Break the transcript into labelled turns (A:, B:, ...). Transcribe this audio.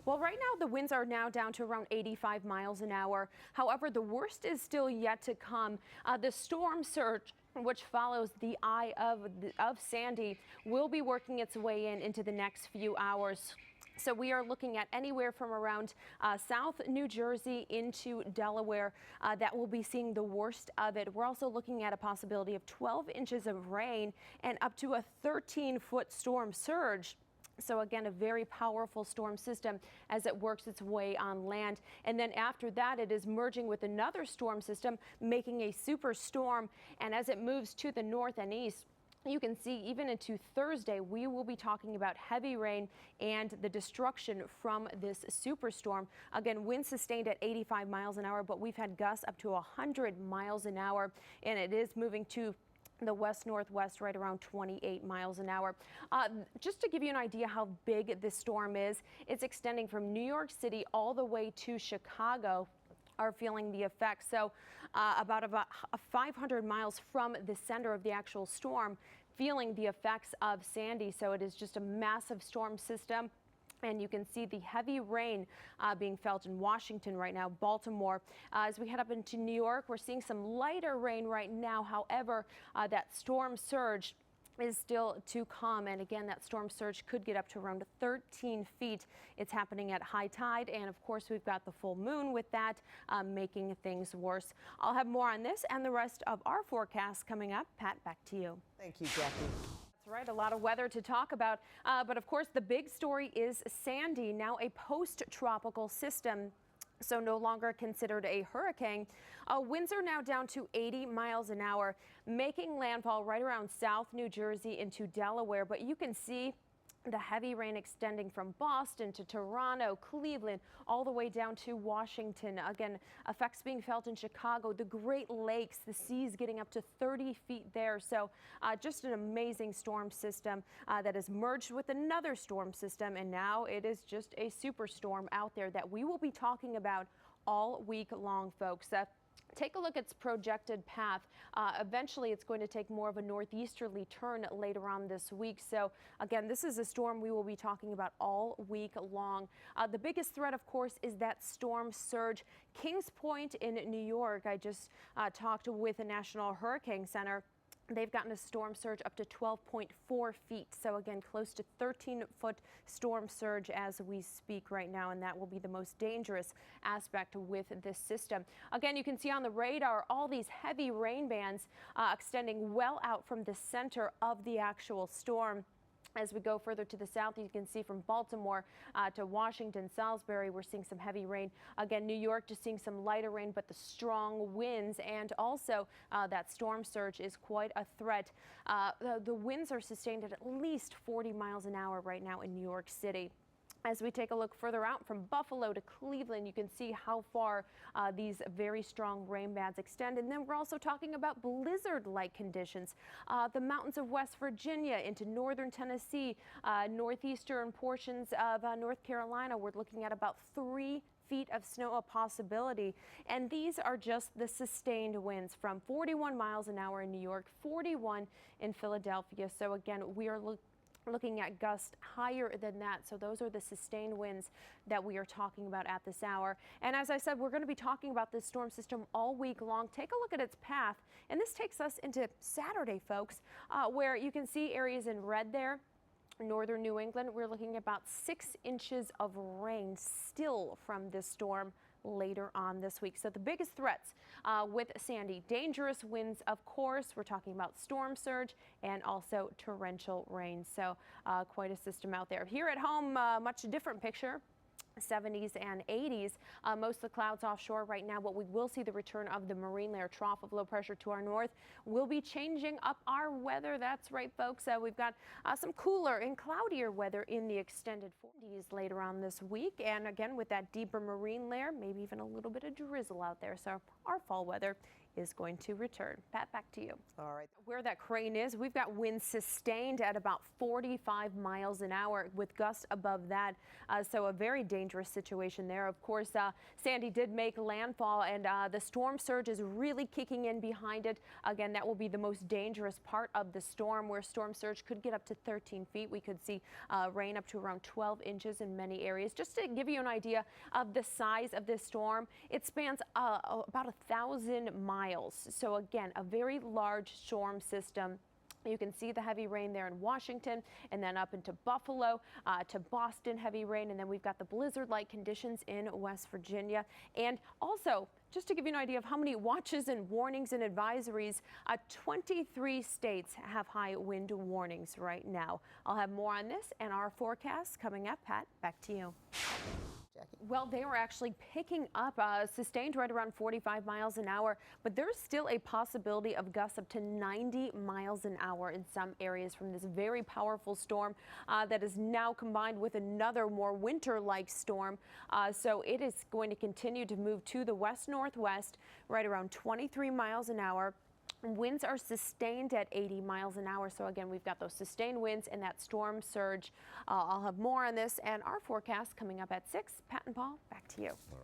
A: Well, right now the winds are now down to around 85 miles an hour. However, the worst is still yet to come. The storm surge, which follows the eye of Sandy, will be working its way into the next few hours. So we are looking at anywhere from around South New Jersey into Delaware that will be seeing the worst of it. We're also looking at a possibility of 12 inches of rain and up to a 13-foot storm surge. So again, a very powerful storm system as it works its way on land. And then after that, it is merging with another storm system, making a superstorm. And as it moves to the north and east, you can see even into Thursday, we will be talking about heavy rain and the destruction from this superstorm. Again, winds sustained at 85 miles an hour, but we've had gusts up to 100 miles an hour, and it is moving to the west-northwest right around 28 miles an hour. Just to give you an idea how big this storm is, it's extending from New York City all the way to Chicago. Are feeling the effects. So about 500 miles from the center of the actual storm, feeling the effects of Sandy. So it is just a massive storm system. And you can see the heavy rain being felt in Washington right now, Baltimore. As we head up into New York, we're seeing some lighter rain right now. However, that storm surge is still to come. And again, that storm surge could get up to around 13 feet. It's happening at high tide. And of course, we've got the full moon with that making things worse. I'll have more on this and the rest of our forecast coming up. Pat, back to you.
B: Thank you, Jackie.
A: Right, a lot of weather to talk about, but of course the big story is Sandy, now a post-tropical system. So no longer considered a hurricane. Winds are now down to 80 miles an hour, making landfall right around South New Jersey into Delaware. But you can see the heavy rain extending from Boston to Toronto, Cleveland, all the way down to Washington. Again, effects being felt in Chicago, the Great Lakes, the seas getting up to 30 feet there. So just an amazing storm system that has merged with another storm system. And now it is just a superstorm out there that we will be talking about all week long, folks. Take a look at its projected path. Eventually, it's going to take more of a northeasterly turn later on this week. So again, this is a storm we will be talking about all week long. The biggest threat, of course, is that storm surge. Kings Point in New York. I just talked with the National Hurricane Center. They've gotten a storm surge up to 12.4 feet. So again, close to 13-foot storm surge as we speak right now. And that will be the most dangerous aspect with this system. Again, you can see on the radar all these heavy rain bands extending well out from the center of the actual storm. As we go further to the south, you can see from Baltimore to Washington, Salisbury, we're seeing some heavy rain. Again, New York just seeing some lighter rain, but the strong winds and also that storm surge is quite a threat. The winds are sustained at least 40 miles an hour right now in New York City. As we take a look further out from Buffalo to Cleveland, you can see how far these very strong rain bands extend. And then we're also talking about blizzard-like conditions. The mountains of West Virginia into northern Tennessee, northeastern portions of North Carolina. We're looking at about 3 feet of snow a possibility. And these are just the sustained winds from 41 miles an hour in New York, 41 in Philadelphia. So again, we are looking at gusts higher than that. So those are the sustained winds that we are talking about at this hour. And as I said, we're going to be talking about this storm system all week long. Take a look at its path. And this takes us into Saturday, folks, where you can see areas in red there. Northern New England, we're looking at about 6 inches of rain still from this storm later on this week. So the biggest threats with Sandy, dangerous winds, of course. We're talking about storm surge and also torrential rain. So quite a system out there. Here at home, much different picture. 70s and 80s. Most of the clouds offshore right now, but we will see the return of the marine layer trough of low pressure to our north. We'll be changing up our weather. That's right, folks. We've got some cooler and cloudier weather in the extended 40s later on this week. And again, with that deeper marine layer, maybe even a little bit of drizzle out there. So our fall weather is going to return. Pat, back to you.
B: All right.
A: Where that crane is, we've got winds sustained at about 45 miles an hour with gusts above that. So a very dangerous situation there. Of course, Sandy did make landfall, and the storm surge is really kicking in behind it. Again, that will be the most dangerous part of the storm, where storm surge could get up to 13 feet. We could see rain up to around 12 inches in many areas. Just to give you an idea of the size of this storm, it spans about 1,000 miles. So again, a very large storm system. You can see the heavy rain there in Washington, and then up into Buffalo to Boston, heavy rain. And then we've got the blizzard-like conditions in West Virginia. And also, just to give you an idea of how many watches and warnings and advisories, 23 states have high wind warnings right now. I'll have more on this and our forecast coming up. Pat, back to you.
B: Jackie?
A: Well, they were actually picking up, sustained right around 45 miles an hour, but there's still a possibility of gusts up to 90 miles an hour in some areas from this very powerful storm that is now combined with another more winter-like storm. So it is going to continue to move to the west-northwest, right around 23 miles an hour. Winds are sustained at 80 miles an hour. So again, we've got those sustained winds and that storm surge. I'll have more on this and our forecast coming up at 6. Pat and Paul, back to you.
C: All right.